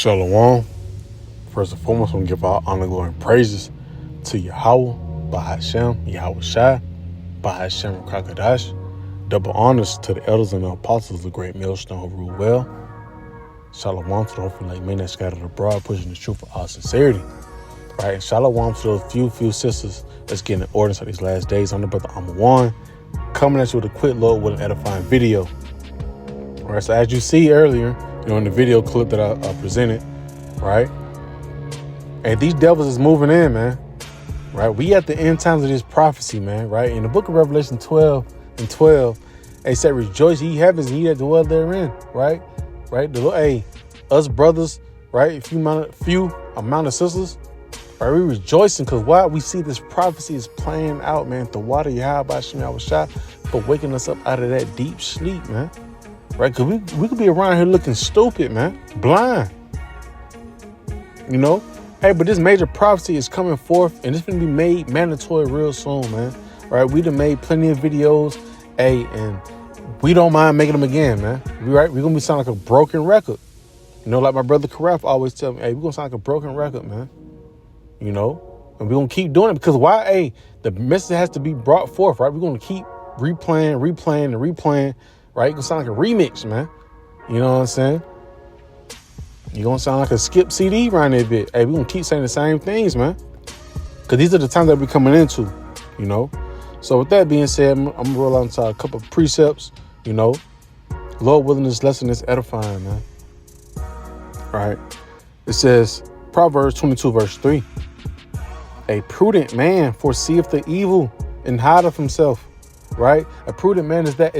Shalom. First and foremost, I want to give all honor, glory, and praises to Yahweh, Bahashem, Yahweh Shai, Bahashem, Kakadash. Double honors to the elders and the apostles of the great millstone who rule well. Shalom to the orphan like men that scattered abroad, pushing the truth with all sincerity. Right? And shalom to those few sisters that's getting in order inside these last days. I'm the brother M.Ot.B, coming at you with a quick load with an edifying video. All right, so as you see earlier, in the video clip that I presented, right? And these devils is moving in, man. Right? We at the end times of this prophecy, man. Right? In the book of Revelation 12:12, they said, "Rejoice, ye heavens, and ye that dwell therein." Right? Right? Hey, us brothers, right? Few amount of sisters. Right? We rejoicing because why? We see this prophecy is playing out, man. The water Yahweh Shai for waking us up out of that deep sleep, man. Right? Because we could be around here looking stupid, man. Blind. Hey, but this major prophecy is coming forth, and it's going to be made mandatory real soon, man. Right? We done made plenty of videos, hey, and we don't mind making them again, man. Right? We're going to be sound like a broken record. Like my brother Karaf always tell me, hey, we're going to sound like a broken record, man. And we're going to keep doing it because why? Hey, the message has to be brought forth, right? We're going to keep replaying. Right? It's going to sound like a remix, man. You know what I'm saying? You're going to sound like a skip CD around that bit. Hey, we're going to keep saying the same things, man. Because these are the times that we're coming into, So with that being said, I'm going to roll out into a couple of precepts, Lord willing, this lesson is edifying, man. All right. It says, Proverbs 22, verse 3. A prudent man foreseeth the evil and hideth himself. Right? A prudent man is that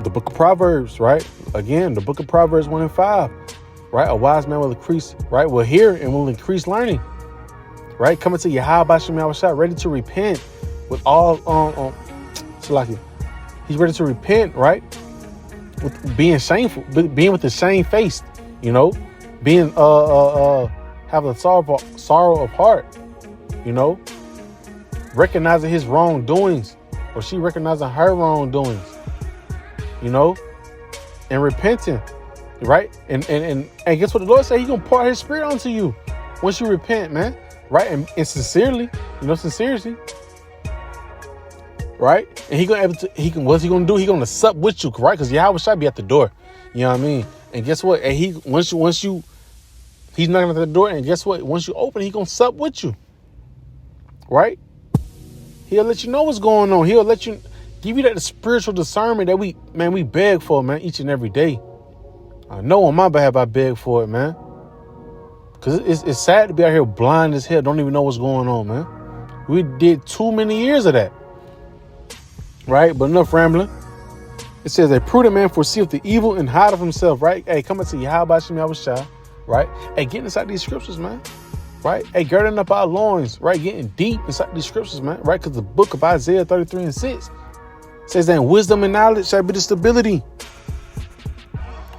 the book of Proverbs, right? Again, the book of Proverbs 1 and 5, right? A wise man will increase, right? Will hear and will increase learning, right? Coming to Yahweh Shai, ready to repent with all, Salaki. He's ready to repent, right? With being shameful, being with the shame faced, being, have a sorrow of heart, recognizing his wrongdoings, or she recognizing her wrongdoings, and repenting, right? And guess what the Lord said? He's going to pour his spirit onto you once you repent, man, right? And sincerely, sincerity, right? And what's he going to do? He's going to sup with you, right? Because Yahweh Shai be at the door, you know what I mean? And guess what? And he's knocking at the door, and guess what? Once you open, he's going to sup with you, right? He'll let you know what's going on. He'll let you give you that spiritual discernment that we beg for, man, each and every day. I know on my behalf I beg for it, man. Because it's sad to be out here blind as hell, don't even know what's going on, man. We did too many years of that. Right? But enough rambling. It says, a prudent man foreseeth the evil and hideth himself, right? Hey, coming to Yahweh Shai, right? Hey, getting inside these scriptures, man. Right? Hey, girding up our loins, right? Getting deep inside these scriptures, man. Right? Because the book of Isaiah 33 and 6 says that wisdom and knowledge shall be the stability.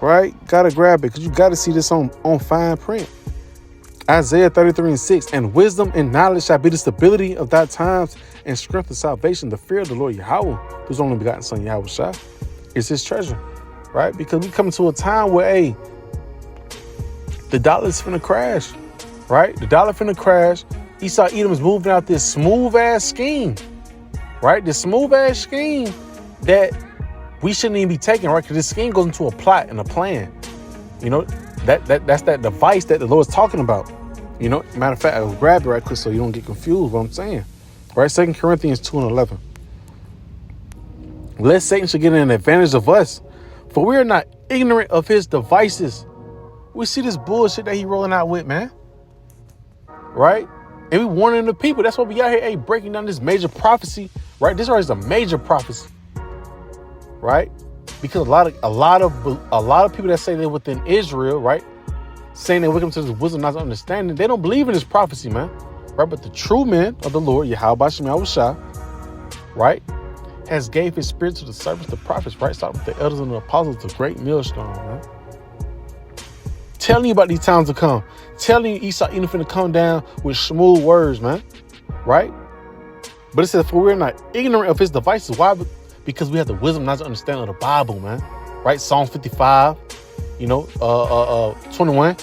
Right? Gotta grab it because you gotta see this on fine print. Isaiah 33 and 6. And wisdom and knowledge shall be the stability of thy times and strength of salvation. The fear of the Lord Yahweh, whose only begotten son Yahweh Shai, is his treasure. Right? Because we come to a time where, hey, the dollar is finna crash. Right? The dollar finna crash. Esau Edom is moving out this smooth ass scheme. Right? This smooth ass scheme that we shouldn't even be taking, right? Because this scheme goes into a plot and a plan. That's that device that the Lord's talking about. Matter of fact, I'll grab it right quick so you don't get confused what I'm saying. Right? 2 Corinthians 2 and 11. Lest Satan should get an advantage of us, for we are not ignorant of his devices. We see this bullshit that he rolling out with, man. Right? And we warning the people. That's why we out here, hey, breaking down this major prophecy. Right? This is a major prophecy. Right? Because a lot of people that say they're within Israel, right, saying they wake up to this wisdom, not understanding, they don't believe in this prophecy, man. Right? But the true men of the Lord, Yahweh Shai, right, has gave his spirit to the servants, the prophets, right? Starting with the elders and the apostles, the great millstone, man. Telling you about these times to come. Telling you Esau Edom finna come down with smooth words, man. Right? But it says, for we're not ignorant of his devices. Why? Because we have the wisdom, not to understand of the Bible, man. Right? Psalm 55, 21.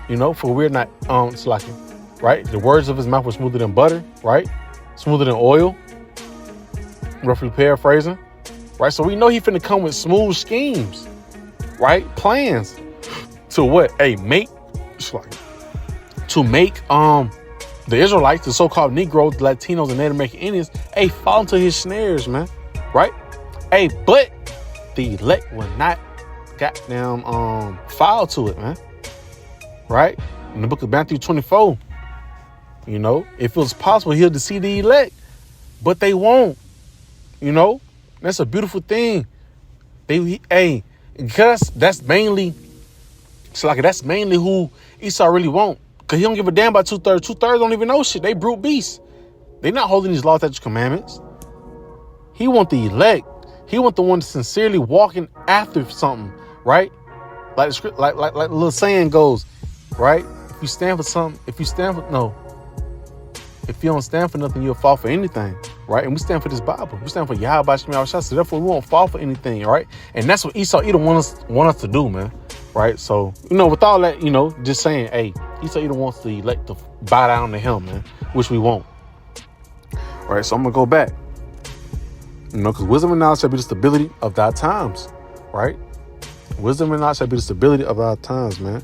You know, for we're not slacking, right? The words of his mouth were smoother than butter, right? Smoother than oil, roughly paraphrasing, right? So we know he finna come with smooth schemes, right? Plans to what? Hey, to make the Israelites, the so-called Negroes, Latinos, and Native American Indians, fall into his snares, man, right? But the elect will not goddamn fall to it, man, right? In the book of Matthew 24, you know, if it was possible, he'll deceive the elect, but they won't. You know, that's a beautiful thing. Because that's mainly who Esau really want. Because he don't give a damn about 2/3. 2/3 don't even know shit. They brute beasts. They not holding these laws, statutes, commandments. He want the elect. He want the one sincerely walking after something, right? Like the little saying goes, right? If you stand for something, if you don't stand for nothing, you'll fall for anything, right? And we stand for this Bible. We stand for Yahweh Shem Yahushua. So therefore, we won't fall for anything, right? And that's what Esau Edom want us to do, man, right? So, you know, with all that, you know, just saying, Esau Edom wants the elect to bow down to him, man, which we won't. All right, so I'm gonna go back, you know, because wisdom and knowledge shall be the stability of thy times, right? Wisdom and knowledge shall be the stability of our times, man.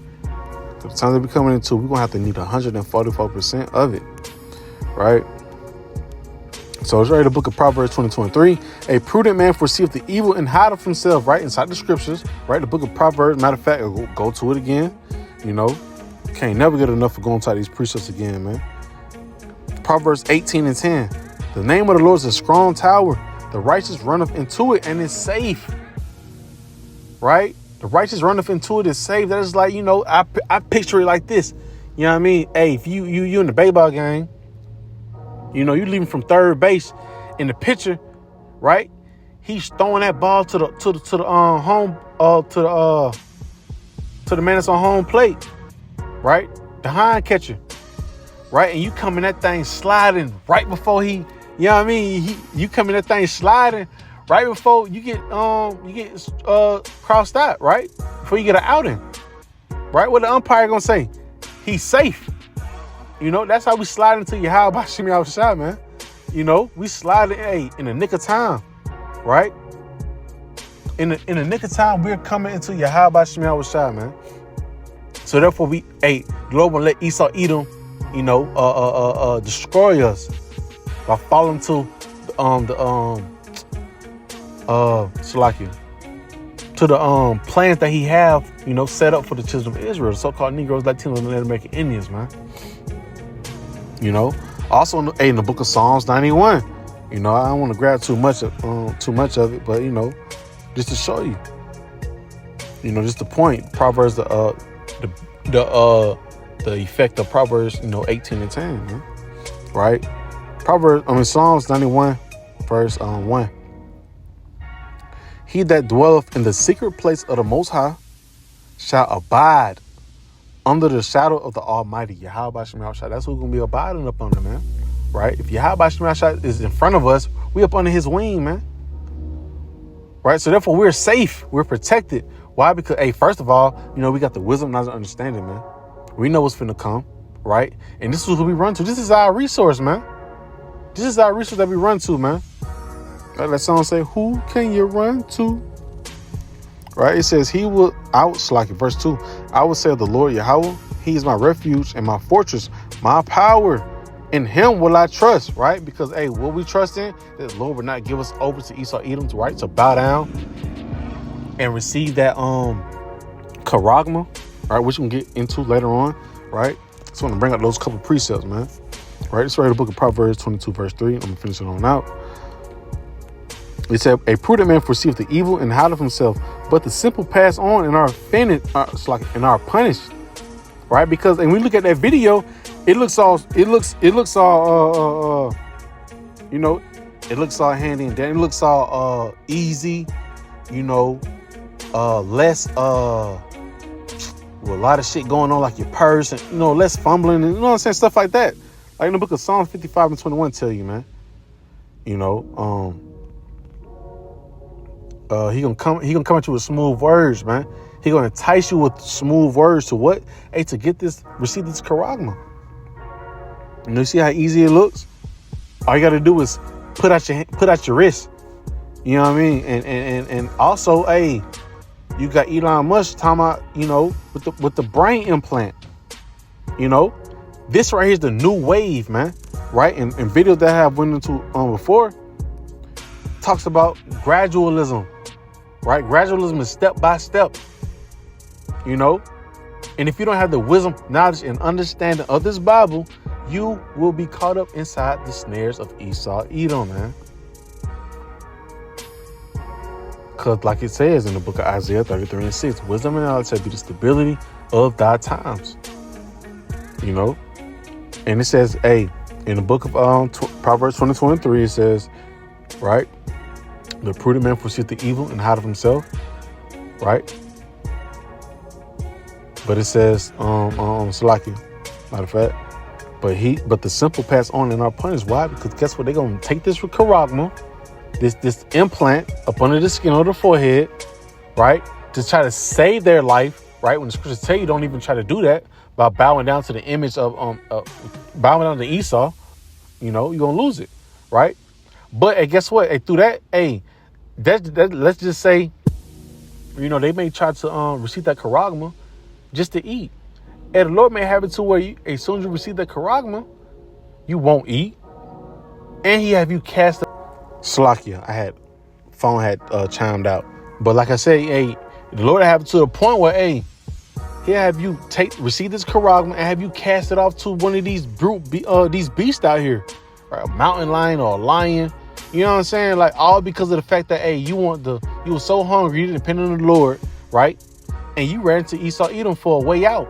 The times that we're coming into, we're gonna have to need 144% of it. Right? So it's right in the book of Proverbs 20:23. A prudent man foreseeth the evil and hideth himself, right? Inside the scriptures, right? The book of Proverbs, matter of fact, go to it again. You know, can't never get enough of going to these precepts again, man. Proverbs 18:10. The name of the Lord is a strong tower. The righteous runneth into it and is safe. Right? The righteous runneth into it is safe. That is like, you know, I picture it like this. You know what I mean? If you in the baseball game, you know, you leaving from third base in the pitcher, right? He's throwing that ball to the man that's on home plate, right? The hind catcher, right? And you come in that thing sliding right before he, you know what I mean? You come in that thing sliding right before you get crossed out, right? Before you get an outing, right? What the umpire gonna say? He's safe. You know, that's how we slide into Yahweh Shem Yahushua, man. You know, we slide in the nick of time, right? In the nick of time, we're coming into Yahweh Shem Yahushua, man. So therefore, the Lord will let Esau Edom, you know, destroy us by falling to the plans that he have, you know, set up for the children of Israel, the so-called Negroes, Latinos, and Native American Indians, man. You know, also in the book of Psalms 91, you know, I don't want to grab too much of it, but you know, just to show you, you know, just the point. Proverbs, the effect of Proverbs, you know, 18:10, man, right? Psalms 91, verse 1. He that dwelleth in the secret place of the Most High shall abide under the shadow of the Almighty, Yahweh Shem Yahushua. That's who's going to be abiding up under, man. Right? If Yahweh Shem Yahushua is in front of us, we up under his wing, man. Right? So therefore, we're safe. We're protected. Why? Because, first of all, you know, we got the wisdom, knowledge, and understanding, man. We know what's finna come, right? And this is who we run to. This is our resource, man. This is our resource that we run to, man. Right? That song say, who can you run to? Right? It says, verse 2, I will say of the Lord Yahweh, he is my refuge and my fortress, my power. In him will I trust, right? Because, what we trust in, that the Lord will not give us over to Esau Edom, right? To bow down and receive that charagma, right? Which we can get into later on, right? Just want to bring up those couple precepts, man. Right? It's right in the book of Proverbs 22, verse 3. I'm going to finish it on out. It said, a prudent man foreseeth the evil and hideth himself, but the simple pass on and are offended, and are punished, right? Because, and we look at that video, it looks all you know, it looks all handy and dandy. It looks all easy, you know, less with a lot of shit going on, like your purse, and you know, less fumbling, and you know what I'm saying, stuff like that. Like in the book of Psalms 55:21 tell you, man, you know, he gonna come at you with smooth words, man. He gonna entice you with smooth words to what? Hey, to receive this charagma. And you see how easy it looks? All you gotta do is put out your wrist. You know what I mean? And also, hey, you got Elon Musk talking about, with the brain implant. This right here is the new wave, man. Right? And videos that I have went into before talks about gradualism. Right? Gradualism is step by step. And if you don't have the wisdom, knowledge, and understanding of this Bible, you will be caught up inside the snares of Esau, Edom, man. Because like it says in the book of Isaiah 33:6, wisdom and knowledge shall be the stability of thy times. And it says, hey, in the book of Proverbs 20:23, it says, right, the prudent man foreseeth the evil and hide of himself, right? But it says, Salakia, matter of fact, but the simple pass on and are punished. Why? Because guess what? They're gonna take this charagma, this implant up under the skin of the forehead, right, to try to save their life, right? When the scriptures tell you don't even try to do that by bowing down to the image of bowing down to Esau, you're gonna lose it, right? But hey, guess what? Hey, through that, hey, that let's just say, they may try to receive that charagma just to eat. And the Lord may have it to where as soon as you receive that charagma, you won't eat. And he have you cast up. Salakia, phone had chimed out. But like I say, hey, the Lord have it to the point where, hey, he'll have you receive this charagma and have you cast it off to one of these these beasts out here. Right? A mountain lion or a lion. You know what I'm saying? Like, all because of the fact that, hey, you were so hungry, you depended on the Lord, right? And you ran to Esau, Edom for a way out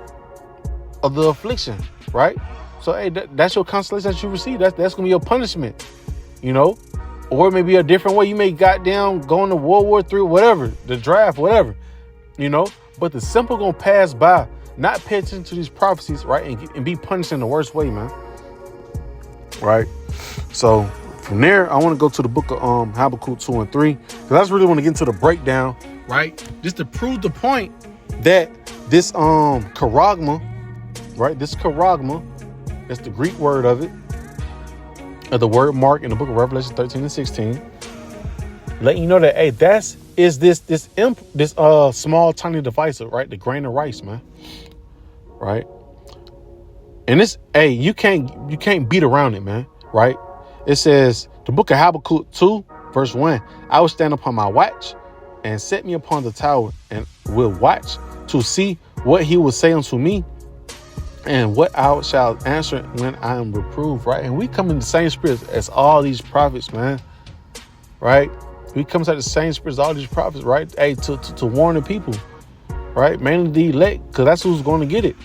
of the affliction, right? So, hey, that's your consolation that you receive. That's going to be your punishment, Or it may be a different way. You may goddamn go into World War III, whatever, the draft, whatever, But the simple going to pass by, not pay attention to these prophecies, right? And be punished in the worst way, man. Right? So, from there, I want to go to the book of Habakkuk 2 and 3. Because I just really want to get into the breakdown, right? Just to prove the point that this charagma, right? This charagma, that's the Greek word of it, the word mark in the book of Revelation 13 and 16, letting you know that, hey, this small tiny device, right? The grain of rice, man, right? And this, hey, you can't beat around it, man, right? It says, the book of Habakkuk 2, verse 1, I will stand upon my watch and set me upon the tower and will watch to see what he will say unto me and what I shall answer when I am reproved, right? And we come in the same spirit as all these prophets, man, right? We come to the same spirit as all these prophets, right? Hey, to warn the people, right? Mainly the elect, because that's who's going to get it,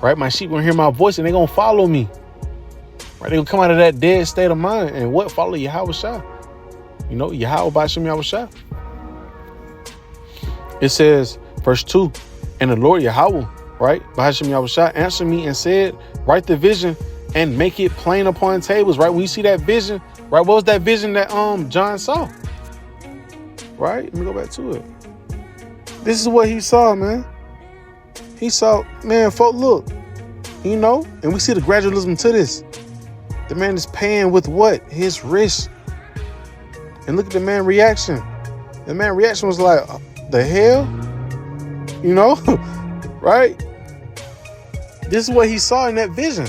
right? My sheep going to hear my voice and they're going to follow me, right? They're going to come out of that dead state of mind and what? Follow Yahweh Shah. Yahweh B'Shem Yahweh Shah. It says, verse 2, and the Lord Yahweh, right, B'Shem Yahweh Shah, answered me and said, write the vision and make it plain upon tables, right? When you see that vision, right, what was that vision that John saw? Right? Let me go back to it. This is what he saw, man. He saw, man, folk, look, and we see the gradualism to this. The man is paying with what? His wrist. And look at the man's reaction. The man's reaction was like, the hell? Right? This is what he saw in that vision.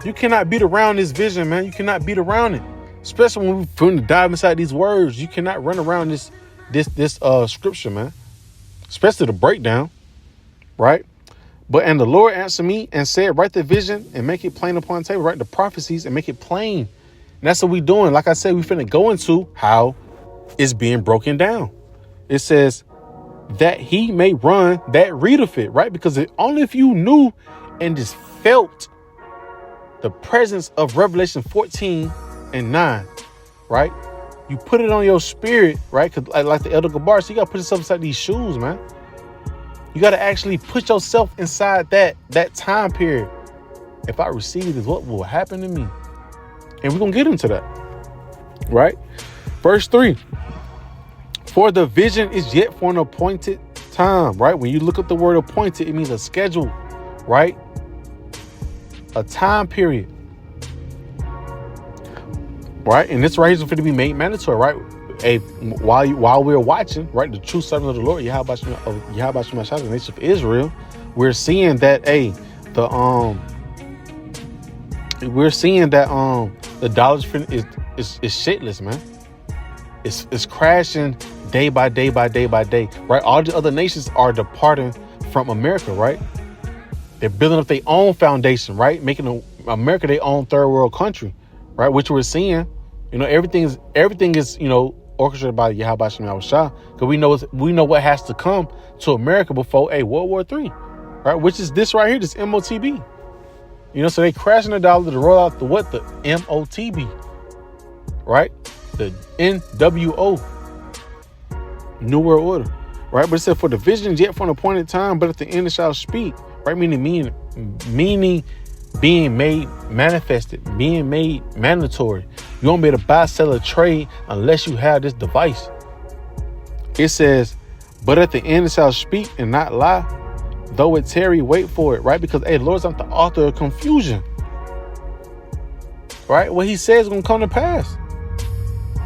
You cannot beat around this vision, man. You cannot beat around it. Especially when we dive inside these words. You cannot run around this scripture, man. Especially the breakdown. Right? And the Lord answered me and said, write the vision and make it plain upon the table. Write the prophecies and make it plain. And that's what we doing. Like I said, we finna go into how it's being broken down. It says that he may run that readeth it, right? Because only if you knew and just felt the presence of Revelation 14 and 9, right? You put it on your spirit, right? Because like the Elder Gabar, so you got to put yourself inside these shoes, man. You got to actually put yourself inside that time period. If I receive this, what will happen to me? And we're going to get into that, right? Verse 3. For the vision is yet for an appointed time, right? When you look up the word appointed, it means a schedule, right? A time period, right? And this right here is going to be made mandatory, right? While we're watching, right, the true servants of the Lord, Yahweh Shemashah, the nation of Israel, we're seeing that the dollar is shitless, man. It's crashing day by day by day by day, right? All the other nations are departing from America, right? They're building up their own foundation, right? Making America their own third world country, right? Which we're seeing, everything is, orchestrated by Yahweh Shemashah, because we know what has to come to America before World War III, right? Which is this right here, this M.Ot.B. So they crashing the dollar to roll out the M.Ot.B, right? The NWO, New World Order, right? But it said, for the visions yet for an appointed time, but at the end it shall speak, right? Meaning being made manifested, being made mandatory. You won't be able to buy, sell, or trade unless you have this device. It says, but at the end it shall speak and not lie. Though it tarry, wait for it, right? Because the Lord's not the author of confusion, right? What he says is going to come to pass.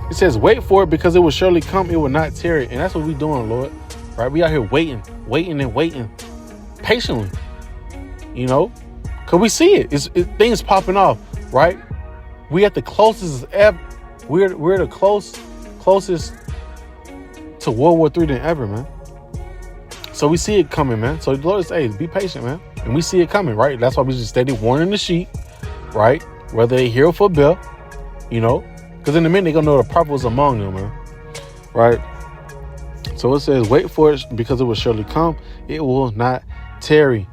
It says, wait for it because it will surely come. It will not tarry. And that's what we're doing, Lord, right? We out here waiting patiently, because we see it. Things popping off, right? We at the closest ever. We're the closest to World War III than ever, man. So we see it coming, man. So the Lord says, be patient, man. And we see it coming, right? That's why we just steady warning the sheep, right? Whether they hear for Bill, because in a minute they're gonna know the prophet was among them, man. Right? So it says, wait for it because it will surely come. It will not tarry.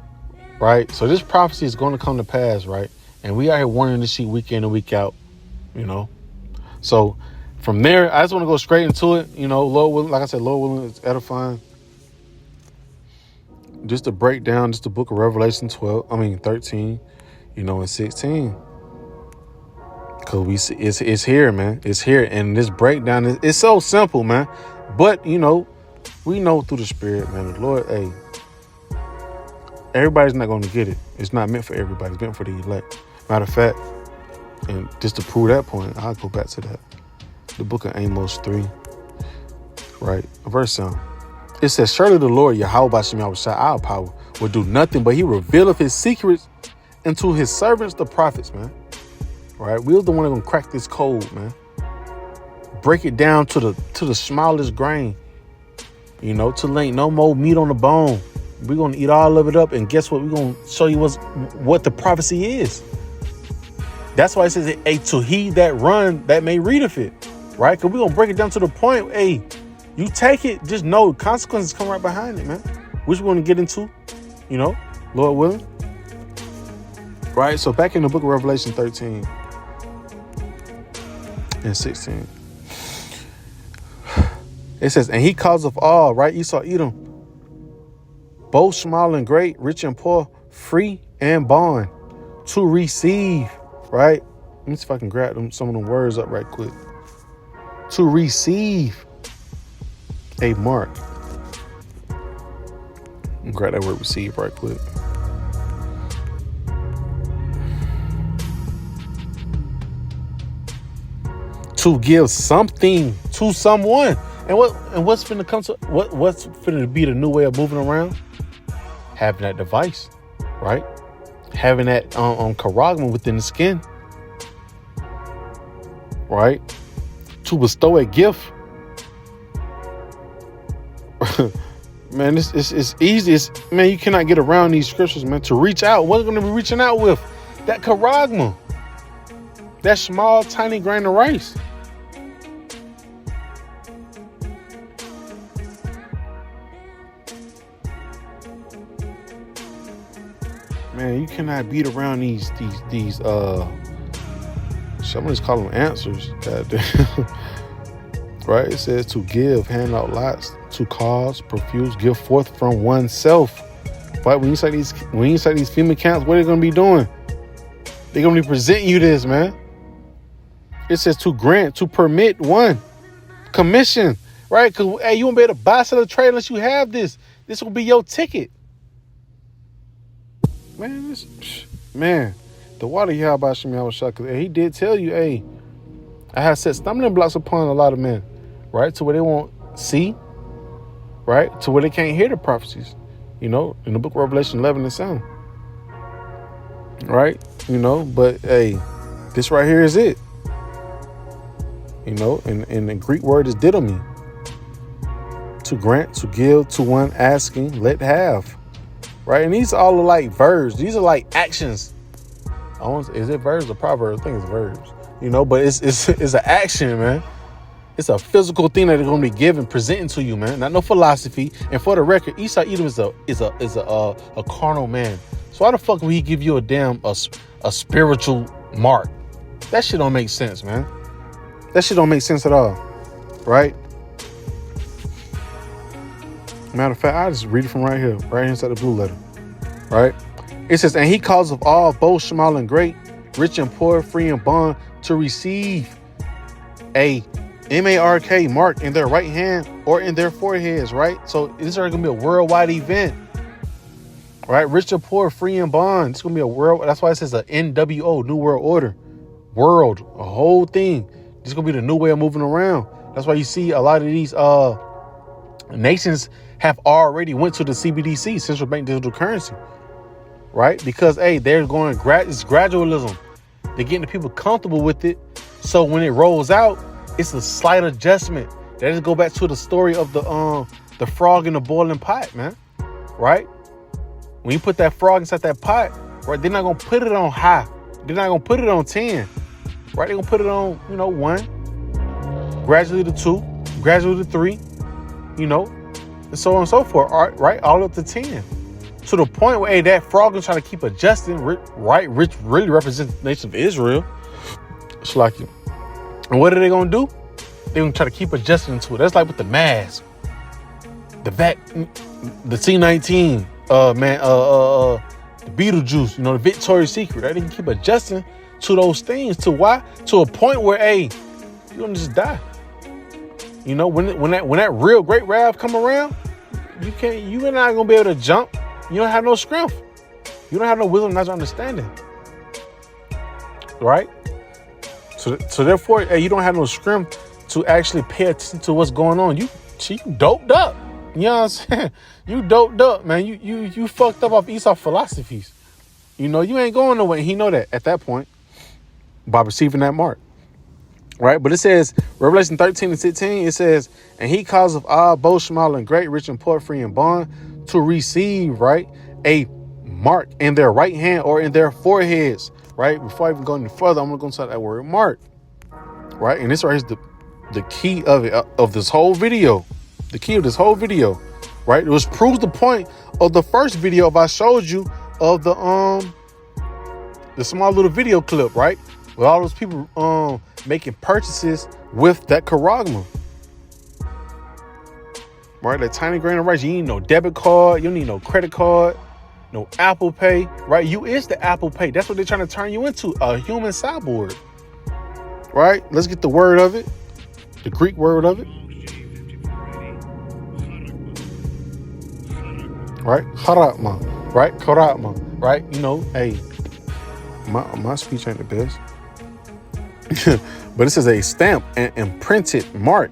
Right? So this prophecy is going to come to pass, right? And we out here warning the sheep week in and week out, So from there, I just want to go straight into it. Lord willing, like I said, Lord willing, it's edifying. Just to break down just the book of Revelation 13, and 16. Because we see it's here, man. It's here. And this breakdown it's so simple, man. But, we know through the Spirit, man, the Lord, everybody's not going to get it. It's not meant for everybody. It's meant for the elect. Matter of fact, and just to prove that point, I'll go back to that. The book of Amos 3, right? Verse 7. It says, surely the Lord, Yahweh Shemashah, our power, will do nothing, but he revealeth his secrets unto his servants, the prophets, man. Right? We're the one that's going to crack this code, man. Break it down to the smallest grain, till ain't no more meat on the bone. We're going to eat all of it up. And guess what? We're going to show you what the prophecy is. That's why it says, to he that run, that may readeth it. Right? Because we're going to break it down to the point. You take it, just know consequences come right behind it, man. Which we're going to get into, Lord willing. Right? So back in the book of Revelation 13 and 16. It says, and he causeth all, right? Esau, Edom, both small and great, rich and poor, free and bond, to receive, right? Let me see if I can grab some of them words up right quick. To receive a mark. Grab that word receive right quick. To give something to someone. And what's finna come to what's finna be the new way of moving around? Having that device, right? Having that charagma within the skin, right? To bestow a gift. Man, it's easy. Man, you cannot get around these scriptures, man. To reach out. What are we going to be reaching out with? That charagma. That small, tiny grain of rice. Man, you cannot beat around these somebody's calling them answers. Goddamn. Right? It says to give, hand out lots, to cause, profuse, give forth from oneself. Right? When you say these FEMA camps, what are they gonna be doing? They're gonna be presenting you this, man. It says to grant, to permit one. Commission. Right? Because you won't be able to buy, sell, or trade unless you have this. This will be your ticket. Man, man, the water here about Shimmy, I was shocked. Cause he did tell you, hey, I have set stumbling blocks upon a lot of men, right? To where they won't see, right? To where they can't hear the prophecies, in the book of Revelation 11 and 7. Right? But hey, this right here is it. And the Greek word is didomi. To grant, to give, to one asking, let have. Right? And these all are like verbs. These are like actions. Is it verbs or proverbs? I think it's verbs. But it's an action, man. It's a physical thing that is going to be given, presenting to you, man. Not no philosophy. And for the record, Esau Edom is a carnal man. So why the fuck would he give you a spiritual mark? That shit don't make sense, man. That shit don't make sense at all, right? Matter of fact, I'll just read it from right here, right inside the blue letter, right? It says, and he calls of all, both small and great, rich and poor, free and bond, to receive a M.A.R.K. mark in their right hand or in their foreheads, right? So this is going to be a worldwide event, right? Rich or poor, free and bond. It's going to be a world. That's why it says a NWO, New World Order. World, a whole thing. This is going to be the new way of moving around. That's why you see a lot of these nations have already went to the CBDC, central bank digital currency, right? Because, hey, they're going, it's gradualism. They're getting the people comfortable with it. So when it rolls out, it's a slight adjustment. That just go back to the story of the frog in the boiling pot, man, right? When you put that frog inside that pot, right, they're not going to put it on high. They're not going to put it on 10, right? They're going to put it on, 1, gradually to 2, gradually to 3, and so on and so forth, right? All up to 10. To the point where, hey, that frog is trying to keep adjusting, right? Which really represents the nation of Israel. It's like, and what are they going to do? They're going to try to keep adjusting to it. That's like with the mask, the C-19, the Beetlejuice, the Victoria's Secret. Right? They can keep adjusting to those things. To why? To a point where, hey, you're going to just die. When that real great wrath come around, you're not going to be able to jump. You don't have no strength. You don't have no wisdom, not understanding. Right? So therefore, hey, you don't have no strength to actually pay attention to what's going on. You doped up. You know what I'm saying? You doped up, man. You fucked up off Esau philosophies. You ain't going nowhere. And he know that at that point by receiving that mark. Right? But it says, Revelation 13 and 16, it says, and he calls of all, both small and great, rich and poor, free and bond, to receive, right, a mark in their right hand or in their foreheads, right? Before I even go any further, I'm going to go inside that word mark, right? And this right here is the key of it, of this whole video. The key of this whole video, right? It proves the point of the first video if I showed you of the small little video clip, right? With all those people making purchases with that charagma. Right, that tiny grain of rice. You need no debit card. You need no credit card. No Apple Pay. Right, you is the Apple Pay. That's what they're trying to turn you into, a human cyborg. Right, let's get the word of it. The Greek word of it. Right, charatma. Right, charatma. Right, hey, my speech ain't the best. But this is a stamp and imprinted mark,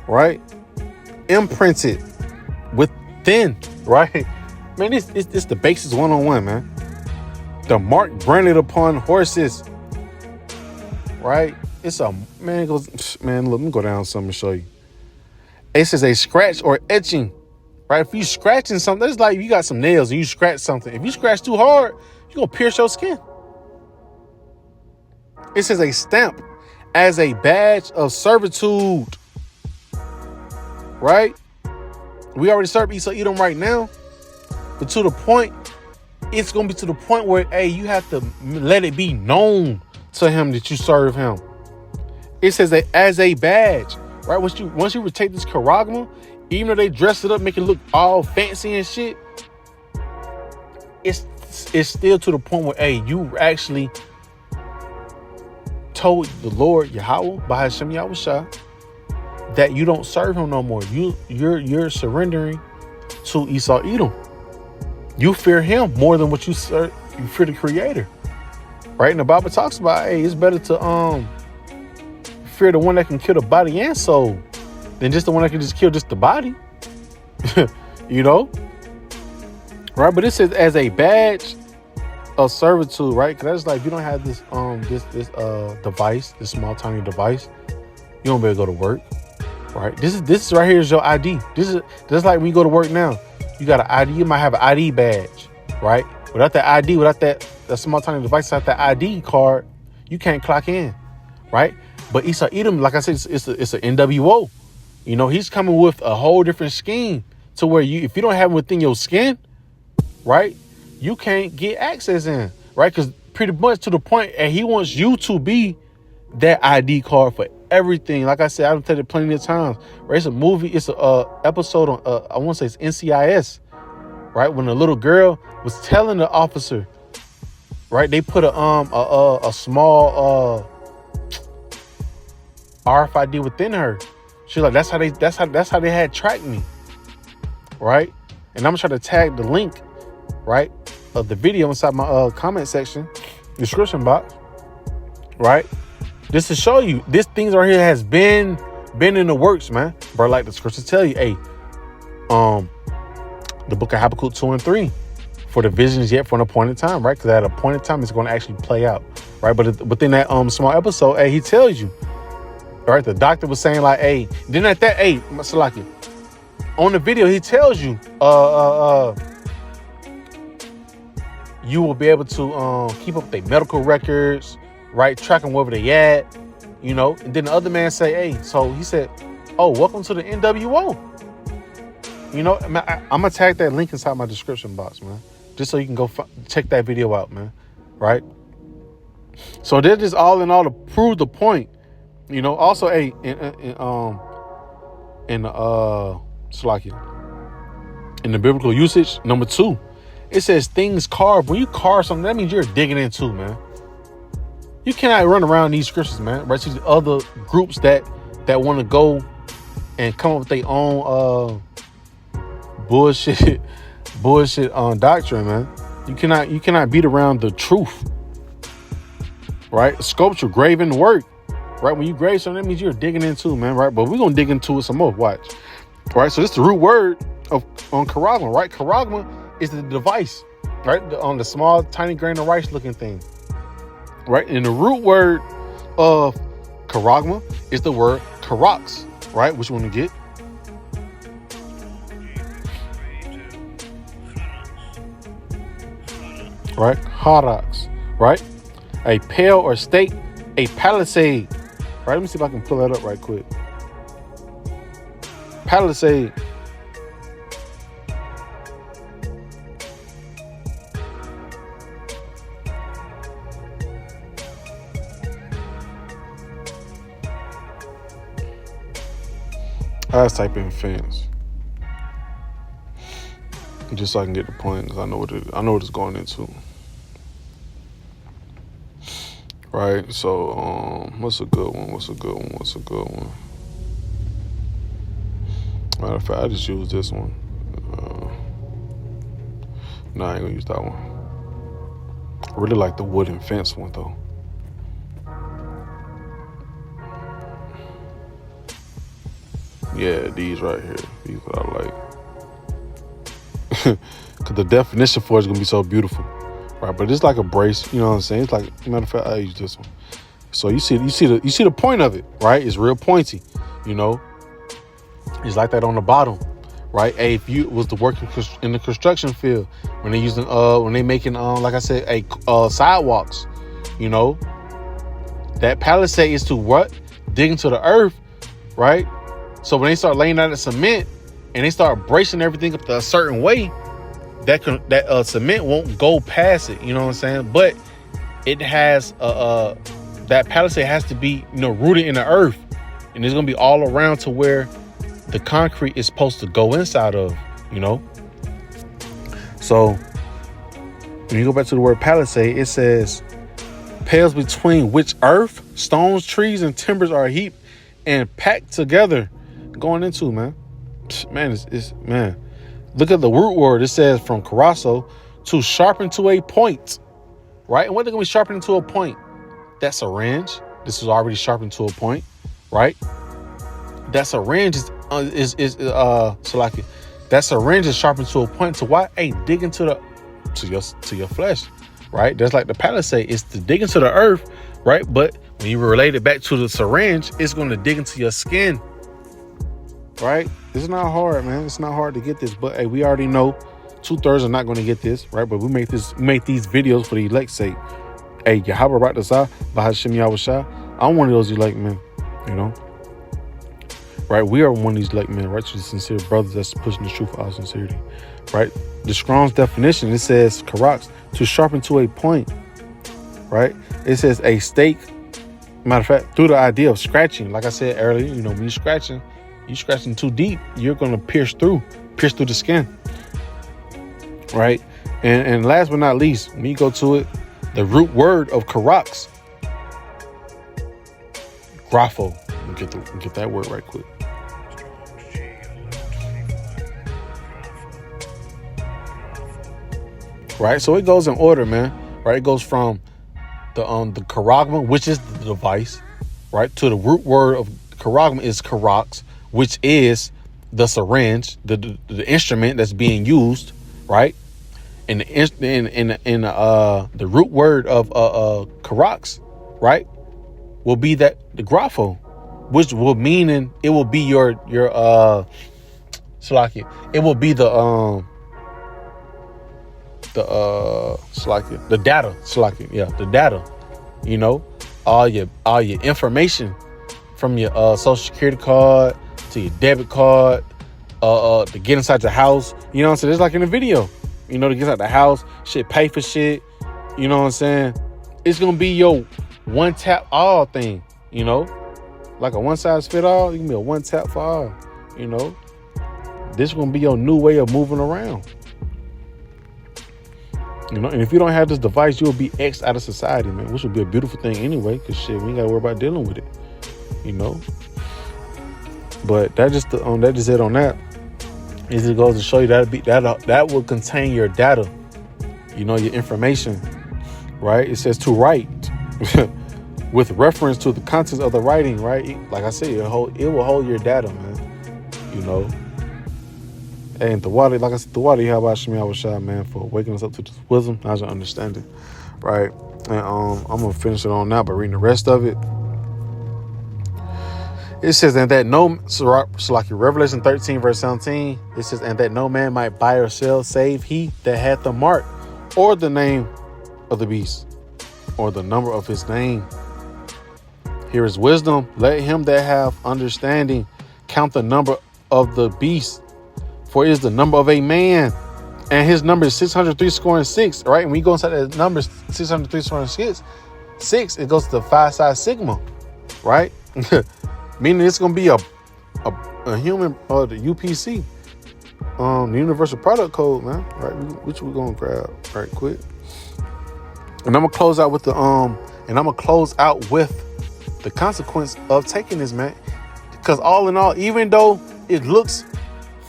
right? Imprinted within, right? Man, it's the basis 101, man. The mark branded upon horses, right? It's a man. It goes, man. Look, let me go down something to show you. It says a scratch or etching, right? If you scratching something, it's like you got some nails and you scratch something. If you scratch too hard, you're gonna pierce your skin. It says a stamp as a badge of servitude. Right? We already serve Esau Edom right now. But to the point, it's going to be to the point where, hey, you have to let it be known to him that you serve him. It says that as a badge, right? Once you take this charagma, even though they dress it up, make it look all fancy and shit, it's still to the point where, hey, you actually told the Lord Yahweh by Hashem Yahushua that you don't serve him no more. You're surrendering to Esau Edom. You fear him more than what you fear the Creator, right? And the Bible talks about, hey, it's better to fear the one that can kill the body and soul than just the one that can just kill just the body. You know, right? But it says as a badge of servitude, right? Because that's like, if you don't have this device, this small tiny device, you won't be able to go to work, right? This is right here is your ID. This is just like when you go to work now. You got an ID. You might have an ID badge, right? Without that ID, without that small tiny device, without that ID card, you can't clock in, right? But Esau Edom, like I said, it's an NWO. You know, he's coming with a whole different scheme to where if you don't have it within your skin, right, you can't get access in, right? Because pretty much to the point, and he wants you to be that ID card for everything. Like I said, I've said it plenty of times, right? It's a movie, it's a episode on, I want to say it's NCIS, right? When the little girl was telling the officer, right, they put a small RFID within her. She's like, that's how they had tracked me, right? And I'm gonna try to tag the link, right, of the video inside my comment section, description box, right? Just to show you, this things right here has been in the works, man. Bro, like the scriptures tell you, hey, the book of Habakkuk 2 and 3, for the visions yet for an appointed time, right? Because at an appointed time, it's going to actually play out, right? But within that small episode, hey, he tells you, right? The doctor was saying like, hey, then at that, hey, Salaki, on the video, he tells you, you will be able to keep up their medical records, right? Track them wherever they at, you know. And then the other man say, hey, so he said, oh, welcome to the NWO. You know, I'm gonna tag that link inside my description box, man, just so you can go check that video out, man. Right? So they're just all in all to prove the point, you know. Also, hey, in the biblical usage, number 2, it says things carved. When you carve something, that means you're digging into, man. You cannot run around these scriptures, man. Right? To other groups that want to go and come up with their own bullshit doctrine, man. You cannot beat around the truth, right? Sculpture, graven work, right? When you grave something, that means you're digging into, man, right? But we're gonna dig into it some more. Watch, right? So this is the root word on charagma, right? Charagma is the device, right? On the small, tiny grain of rice looking thing, right? And the root word of charagma is the word charax, right? Which one to get? Right? Harax, right? A pale or stake, a palisade, right? Let me see if I can pull that up right quick. Palisade. Let's type in fence, just so I can get the point, because I know what it's going into. Right, so what's a good one? Matter of fact, I just use this one. No, I ain't gonna use that one. I really like the wooden fence one though. Yeah, these right here. These what I like. Because the definition for it is gonna be so beautiful. Right, but it's like a brace, you know what I'm saying? It's like, matter of fact, I use this one. So you see the point of it, right? It's real pointy, you know. It's like that on the bottom, right? Hey, if you was to work in the construction field, when they using when they making like I said, sidewalks, you know, that palisade is to what? Dig into the earth, right? So when they start laying out the cement and they start bracing everything up a certain way, that cement won't go past it, you know what I'm saying? But it has that palisade has to be, you know, rooted in the earth, and it's gonna be all around to where the concrete is supposed to go inside of, you know. So when you go back to the word palisade, it says pales between which earth, stones, trees, and timbers are heaped and packed together, going into, man. Man, it's man. Look at the root word. It says from karasso, to sharpen to a point, right? And what they're going to be sharpening to a point? That syringe. This is already sharpened to a point, right? That syringe so like that syringe is sharpened to a point to what? Hey, dig into your flesh, right? That's like the palisade. It's to dig into the earth, right? But when you relate it back to the syringe, it's going to dig into your skin, right? It's not hard, man. It's not hard to get this, but hey, we already know 2/3 are not going to get this, right? But we make these videos for the elect's sake. Hey, Yahweh Rak Dasah, Bahashim Yahushua. I'm one of those elect men, you know? Right? We are one of these elect men, right? Sincere brothers that's pushing the truth for our sincerity, right? The Strong's definition, it says, karaks, to sharpen to a point, right? It says a stake, matter of fact, through the idea of scratching. Like I said earlier, you know, when you're scratching too deep, you're going to pierce through the skin, right? And last but not least, when you go to it, the root word of karaks, grapho. Get that word right quick. Right, so it goes in order, man. Right, it goes from the charagma, which is the device, right, to the root word of charagma is karaks, which is the syringe, the instrument that's being used, right? And the root word of karaks, right, will be that the grapho, which will mean it will be your Salakia. It will be the Salakia, the data, Salakia, yeah, the data. You know, all your information from your social security card to your debit card, to get inside your house. You know what I'm saying? It's like in a video. You know, to get inside the house, shit, pay for shit. You know what I'm saying? It's gonna be your one tap all thing. You know, like a one size fit all. It can be a one tap for all. You know, this is gonna be your new way of moving around. You know, and if you don't have this device, you'll be X'd out of society, man, which would be a beautiful thing anyway, because shit, we ain't gotta worry about dealing with it, you know. But that just it on that. It goes to show you that will contain your data, you know, your information, right? It says to write with reference to the contents of the writing, right? Like I said, it will hold your data, man, you know. And the water, like I said, the water, how about Shemi Awashai, man, for waking us up to this wisdom, knowledge, and understanding, right? And I'm gonna finish it on now by reading the rest of it. It says, and that no, like Revelation 13, verse 17, it says, and that no man might buy or sell save he that hath the mark or the name of the beast or the number of his name. Here is wisdom. Let him that have understanding count the number of the beast, for it is the number of a man, and his number is 603 score and 6, right? And when you go inside that number 603 score and 6, it goes to the 5 size sigma, right? Meaning it's gonna be a human, the UPC, the universal product code, man. Right? Which we're gonna grab right quick. And I'm gonna close out with the consequence of taking this, man. Because all in all, even though it looks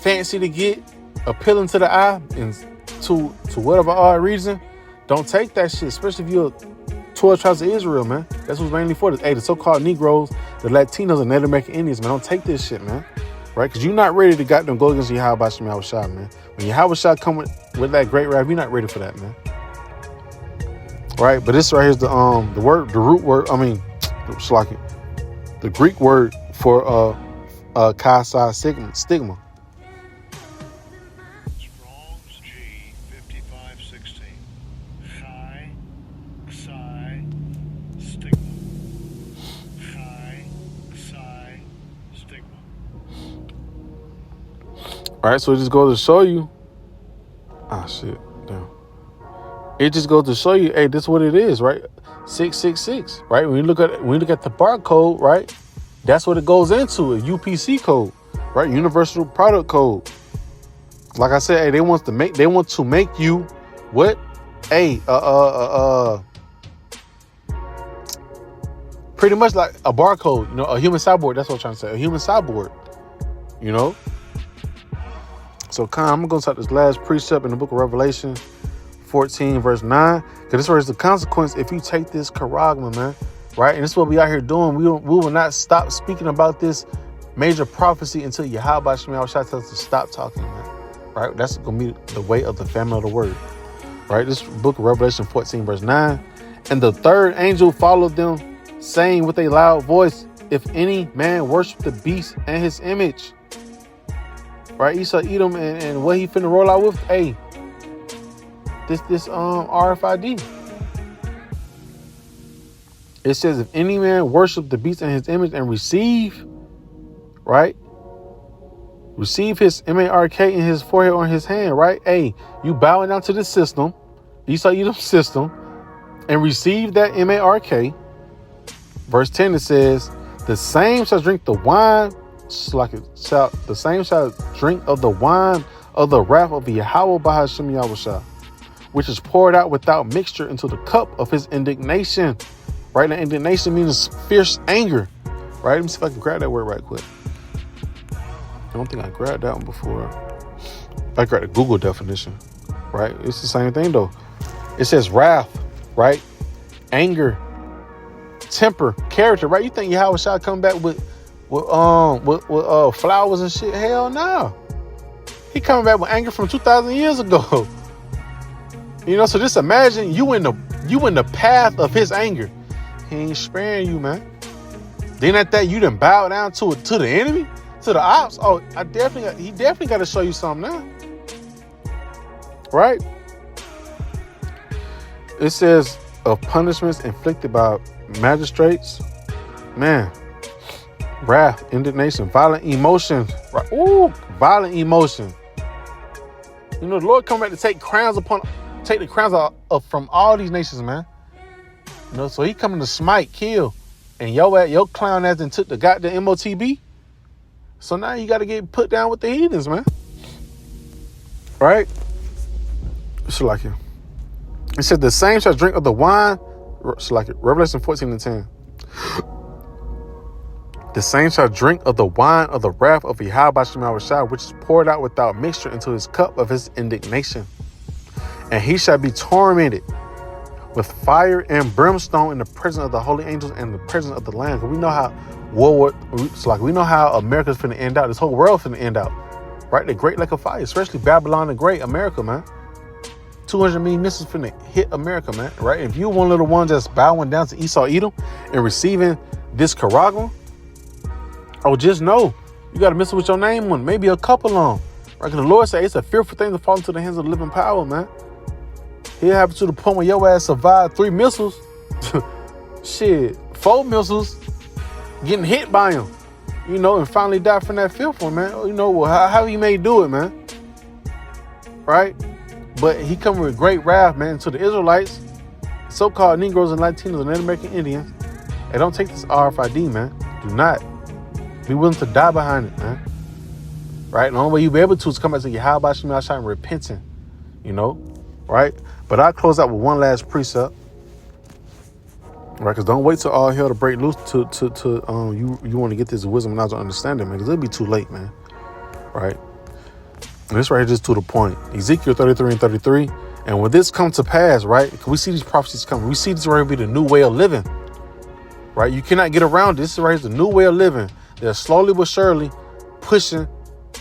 fancy to get, appealing to the eye, and to whatever odd reason, don't take that shit, especially if you're 12 tribes of Israel, man. That's what's mainly for this. Hey, the so-called Negroes, the Latinos, and Native American Indians, man, don't take this shit, man. Right? Because you're not ready to goddamn go against Yahweh Shemi Awashai, man. When Yahweh come with that great wrath, you're not ready for that, man. Right? But this right here is the root word, the Greek word for Chi stigma. All right, so it just goes to show you. It just goes to show you, hey, this is what it is, right? 666, right? When you look at the barcode, right? That's what it goes into, a UPC code, right? Universal Product Code. Like I said, hey, they want to make you what? Hey, pretty much like a barcode, you know, a human cyborg. That's what I'm trying to say, a human cyborg, you know. So, I'm going to talk this last precept in the book of Revelation 14, verse 9. Because this is the consequence if you take this charagma, man. Right? And this is what we out here doing. We will not stop speaking about this major prophecy until Yahweh Shema tells us to stop talking, man. Right? That's going to be the way of the family of the word. Right? This book of Revelation 14, verse 9. And the third angel followed them, saying with a loud voice, if any man worship the beast and his image. Right? Esau, Edom, and what he finna roll out with, hey, this RFID. It says, if any man worship the beast and his image and receive, right? Receive his M.A.R.K. in his forehead or in his hand, right? Hey, you bowing down to the system, Esau, Edom system, and receive that M.A.R.K. Verse 10, it says, the same shall drink the wine, the same shall drink of the wine of the wrath of Yahweh by Hashem Yahushua, which is poured out without mixture into the cup of his indignation. Right? Now, indignation means fierce anger. Right? Let me see if I can grab that word right quick. I don't think I grabbed that one before. I grabbed the Google definition. Right? It's the same thing though. It says wrath, right? Anger, temper, character, right? You think Yahweh shall come back with flowers and shit? Hell no. He coming back with anger from 2,000 years ago. You know, so just imagine you in the path of his anger. He ain't sparing you, man. Then at that, you done bow down to the enemy, to the ops. Oh, he definitely got to show you something now, right? It says of punishments inflicted by magistrates, man, wrath, indignation, violent emotion, right? Ooh, violent emotion. You know, the Lord come back to take the crowns from all these nations, man. You know, so he coming to smite, kill, and your clown ass and took the goddamn M.Ot.B. So now you got to get put down with the heathens, man. Right? It's like it. It said the same shall drink of the wine. It's like it. Revelation 14 and 10. The same shall drink of the wine of the wrath of Yahweh Shema, which is poured out without mixture into his cup of his indignation. And he shall be tormented with fire and brimstone in the presence of the holy angels and the presence of the Lamb. Because we know how we know how America's finna end out. This whole world's finna end out. Right? The great lake of fire, especially Babylon the Great, America, man. 200 million missiles finna hit America, man. Right? If you one of the ones that's bowing down to Esau, Edom, and receiving this charagma, just know you got a missile with your name on, maybe a couple on. Right? Because the Lord said it's a fearful thing to fall into the hands of the living power, man. It happened to the point where your ass survived 3 missiles. Shit, 4 missiles getting hit by him. You know, and finally died from that 5th one, man. You know, how he may do it, man. Right? But he coming with great wrath, man, to the Israelites, so-called Negroes and Latinos and Native American Indians. Hey, don't take this RFID, man. Do not. Be willing to die behind it, man. Right? And the only way you'll be able to is come back to Yahweh Shema and repenting. You know? Right? But I'll close out with one last precept. Right? Because don't wait till all hell to break loose to you want to get this wisdom and knowledge and understanding, man. Because it'll be too late, man. Right? And this right here just to the point. Ezekiel 33 and 33. And when this comes to pass, right? We see these prophecies coming. We see this right here be the new way of living. Right? You cannot get around this. This right here is the new way of living. They're slowly but surely pushing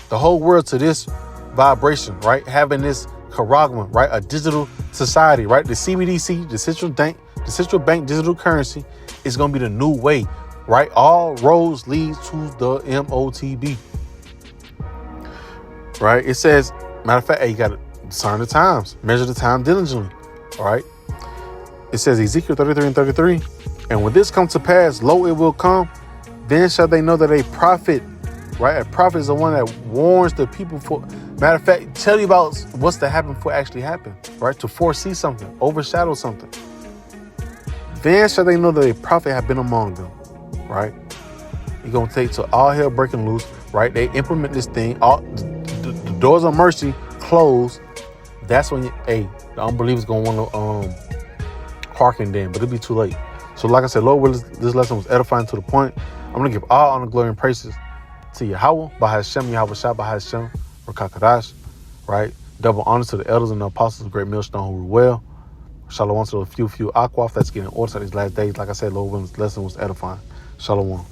the whole world to this vibration, right? Having this charagma, right? A digital society, right? The CBDC, the central bank digital currency is going to be the new way, right? All roads lead to the M.Ot.B. Right? It says, matter of fact, hey, you got to discern the times, measure the time diligently. All right? It says Ezekiel 33 and 33. And when this comes to pass, lo, it will come. Then shall they know that a prophet, right? A prophet is the one that warns the people for, matter of fact, tell you about what's to happen before it actually happen, right? To foresee something, overshadow something. Then shall they know that a prophet have been among them, right? You're going to take to all hell breaking loose, right? They implement this thing. All the doors of mercy close. That's when the unbelievers going to want to hearken then, but it'll be too late. So like I said, Lord willing, this lesson was edifying to the point. I'm going to give all honor, glory, and praises to Yahweh, by Hashem, Yahweh Shah, by Hashem, Rakakadash. right? Double honor to the elders and the apostles of Great Millstone who rule well. Shalom to the few Aquaf that's getting orders at these last days. Like I said, Lord willing, this lesson was edifying. Shalom.